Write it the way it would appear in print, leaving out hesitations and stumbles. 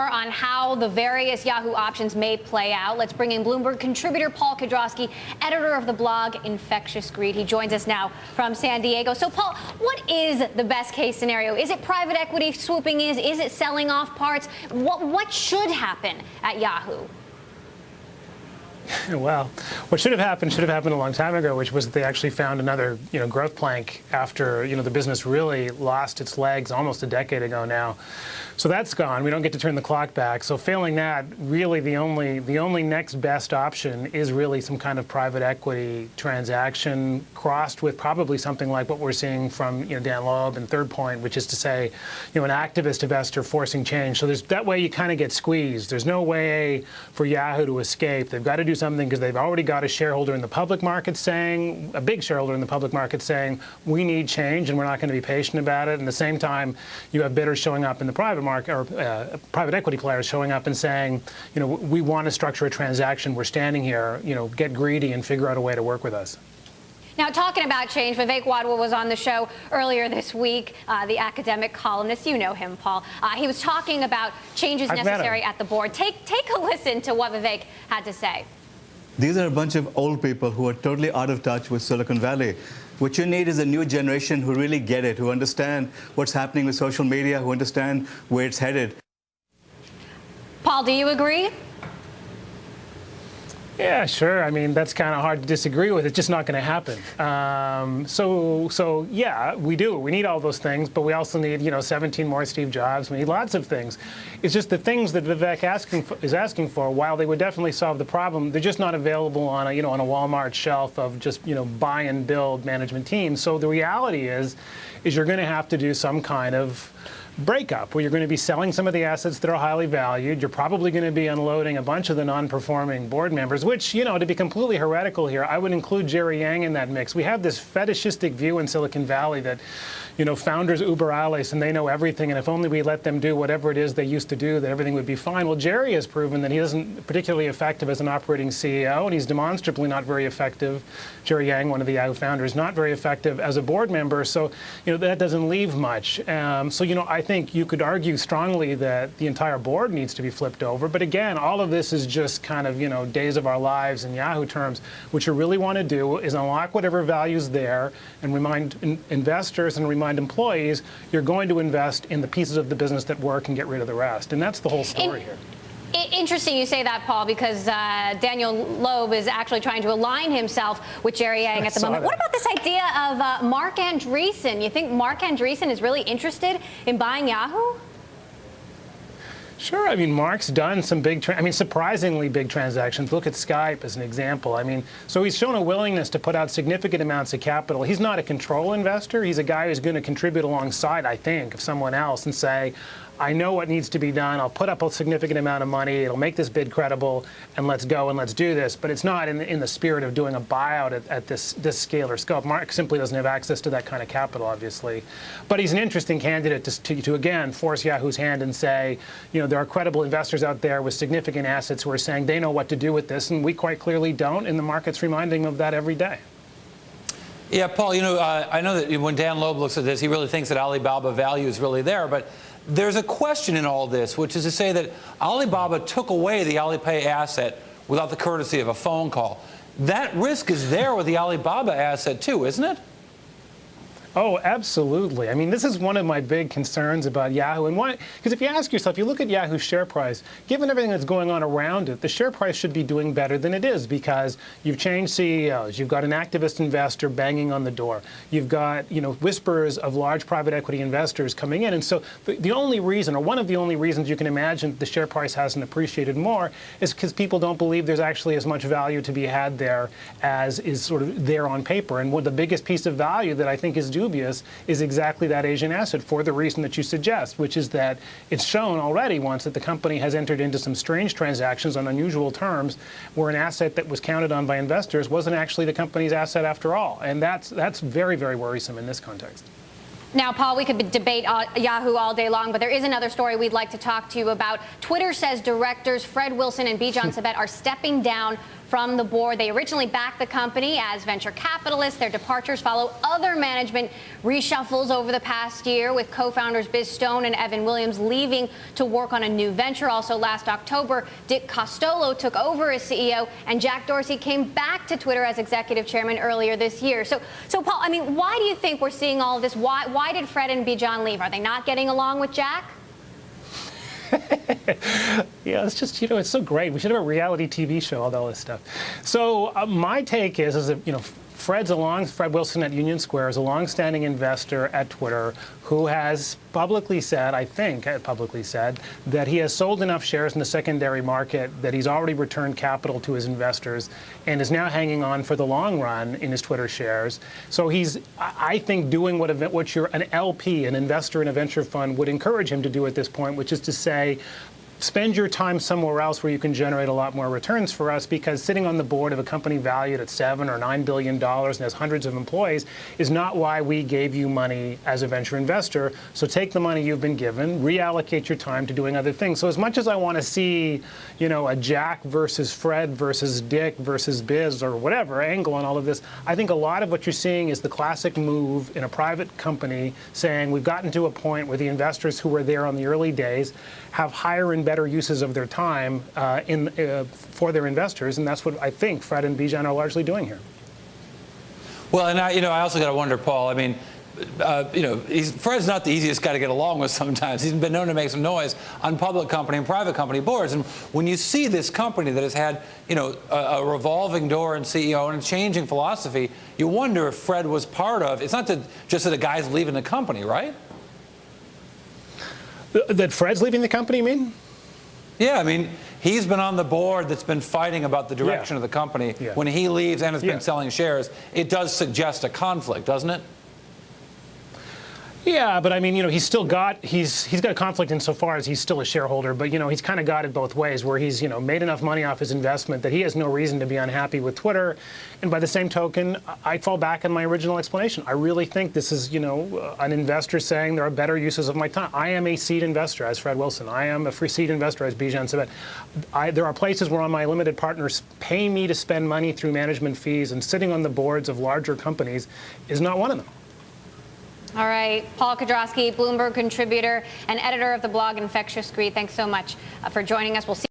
more on how the various Yahoo options may play out. Let's bring in Bloomberg contributor Paul Kedrosky, editor of the blog Infectious Greed. He joins us now from San Diego. So, Paul, what is the best case scenario? Is it private equity swooping in? Is it selling off parts? What should happen at Yahoo? Well, what should have happened a long time ago, which was that they actually found another, growth plank after, the business really lost its legs almost a decade ago now. So that's gone. We don't get to turn the clock back. So failing that, really the only next best option is really some kind of private equity transaction crossed with probably something like what we're seeing from, Dan Loeb and Third Point, which is to say, an activist investor forcing change. So that way you kind of get squeezed. There's no way for Yahoo to escape. They've got to do something because they've already got a shareholder in the public market saying, a big shareholder in the public market saying, we need change and we're not going to be patient about it. And at the same time, you have bidders showing up in the private market, or private equity players showing up and saying, we want to structure a transaction. We're standing here, get greedy and figure out a way to work with us. Now, talking about change, Vivek Wadhwa was on the show earlier this week, the academic columnist. You know him, Paul. He was talking about changes necessary at the board. Take a listen to what Vivek had to say. These are a bunch of old people who are totally out of touch with Silicon Valley. What you need is a new generation who really get it, who understand what's happening with social media, who understand where it's headed. Paul, do you agree? Yeah, sure. I mean, that's kind of hard to disagree with. It's just not going to happen. So yeah, we do. We need all those things, but we also need, 17 more Steve Jobs. We need lots of things. It's just the things that Vivek is asking for, while they would definitely solve the problem, they're just not available on a, on a Walmart shelf of just, buy and build management teams. So the reality is you're going to have to do some kind of breakup, where you're going to be selling some of the assets that are highly valued. You're probably going to be unloading a bunch of the non-performing board members, which, to be completely heretical here, I would include Jerry Yang in that mix. We have this fetishistic view in Silicon Valley that, founders uber alles and they know everything, and if only we let them do whatever it is they used to do, that everything would be fine. Well, Jerry has proven that he isn't particularly effective as an operating CEO, and he's demonstrably not very effective. Jerry Yang, one of the Yahoo founders, not very effective as a board member. So, that doesn't leave much. I think you could argue strongly that the entire board needs to be flipped over. But again, all of this is just kind of, days of our lives in Yahoo terms. What you really want to do is unlock whatever value's there and remind investors and remind employees you're going to invest in the pieces of the business that work and get rid of the rest. And that's the whole story here. Interesting you say that, Paul, because Daniel Loeb is actually trying to align himself with Jerry Yang at the moment. What about this idea of Marc Andreessen? You think Marc Andreessen is really interested in buying Yahoo? Sure. I mean, Mark's done some surprisingly big transactions. Look at Skype as an example. So he's shown a willingness to put out significant amounts of capital. He's not a control investor. He's a guy who's going to contribute alongside, I think, of someone else and say, I know what needs to be done. I'll put up a significant amount of money. It'll make this bid credible, and let's go and let's do this. But it's not in the spirit of doing a buyout at this scale or scope. Mark simply doesn't have access to that kind of capital, obviously. But he's an interesting candidate to again, force Yahoo's hand and say, there are credible investors out there with significant assets who are saying they know what to do with this, and we quite clearly don't, and the market's reminding them of that every day. Yeah, Paul, I know that when Dan Loeb looks at this, he really thinks that Alibaba value is really there, but there's a question in all this, which is to say that Alibaba took away the Alipay asset without the courtesy of a phone call. That risk is there with the Alibaba asset too, isn't it? Oh, absolutely. This is one of my big concerns about Yahoo. And why? Because if you ask yourself, you look at Yahoo's share price, given everything that's going on around it, the share price should be doing better than it is, because you've changed CEOs. You've got an activist investor banging on the door. You've got, whispers of large private equity investors coming in. And so the only reason, or one of the only reasons you can imagine the share price hasn't appreciated more is because people don't believe there's actually as much value to be had there as is sort of there on paper. And the biggest piece of value that I think is dubious is exactly that Asian asset, for the reason that you suggest, which is that it's shown already once that the company has entered into some strange transactions on unusual terms, where an asset that was counted on by investors wasn't actually the company's asset after all. And that's very, very worrisome in this context. Now, Paul, we could debate Yahoo all day long, but there is another story we'd like to talk to you about. Twitter says directors Fred Wilson and Bijan Sabet are stepping down from the board. They originally backed the company as venture capitalists. Their departures follow other management reshuffles over the past year, with co-founders Biz Stone and Evan Williams leaving to work on a new venture. Also, last October, Dick Costolo took over as CEO, and Jack Dorsey came back to Twitter as executive chairman earlier this year. So Paul, I mean, why do you think we're seeing all of this? Why did Fred and Bijan leave? Are they not getting along with Jack? Yeah, it's just, it's so great. We should have a reality TV show, all this stuff. So my take is that, Fred Wilson at Union Square is a long-standing investor at Twitter who has publicly said, that he has sold enough shares in the secondary market that he's already returned capital to his investors and is now hanging on for the long run in his Twitter shares. So he's, I think, doing what an LP, an investor in a venture fund, would encourage him to do at this point, which is to say, spend your time somewhere else where you can generate a lot more returns for us, because sitting on the board of a company valued at $7 or $9 billion and has hundreds of employees is not why we gave you money as a venture investor. So take the money you've been given, reallocate your time to doing other things. So as much as I want to see, a Jack versus Fred versus Dick versus Biz or whatever angle on all of this, I think a lot of what you're seeing is the classic move in a private company saying we've gotten to a point where the investors who were there on the early days have higher and better uses of their time for their investors, and that's what I think Fred and Bijan are largely doing here. Well, and I also got to wonder, Paul. I mean, Fred's not the easiest guy to get along with sometimes. He's been known to make some noise on public company and private company boards. And when you see this company that has had, a revolving door and CEO and a changing philosophy, you wonder if Fred was part of. It's not just that the guy's leaving the company, right? That Fred's leaving the company, you mean? Yeah, I mean, he's been on the board that's been fighting about the direction of the company. Yeah. When he leaves and has been selling shares, it does suggest a conflict, doesn't it? Yeah, but I mean, he's got a conflict insofar as he's still a shareholder, but he's kind of got it both ways, where he's made enough money off his investment that he has no reason to be unhappy with Twitter. And by the same token, I fall back on my original explanation. I really think this is an investor saying there are better uses of my time. I am a seed investor as Fred Wilson. I am a free seed investor as Bijan Sabet. There are places where my limited partners pay me to spend money through management fees, and sitting on the boards of larger companies is not one of them. All right, Paul Kedrosky, Bloomberg contributor and editor of the blog Infectious Greed, thanks so much for joining us. We'll see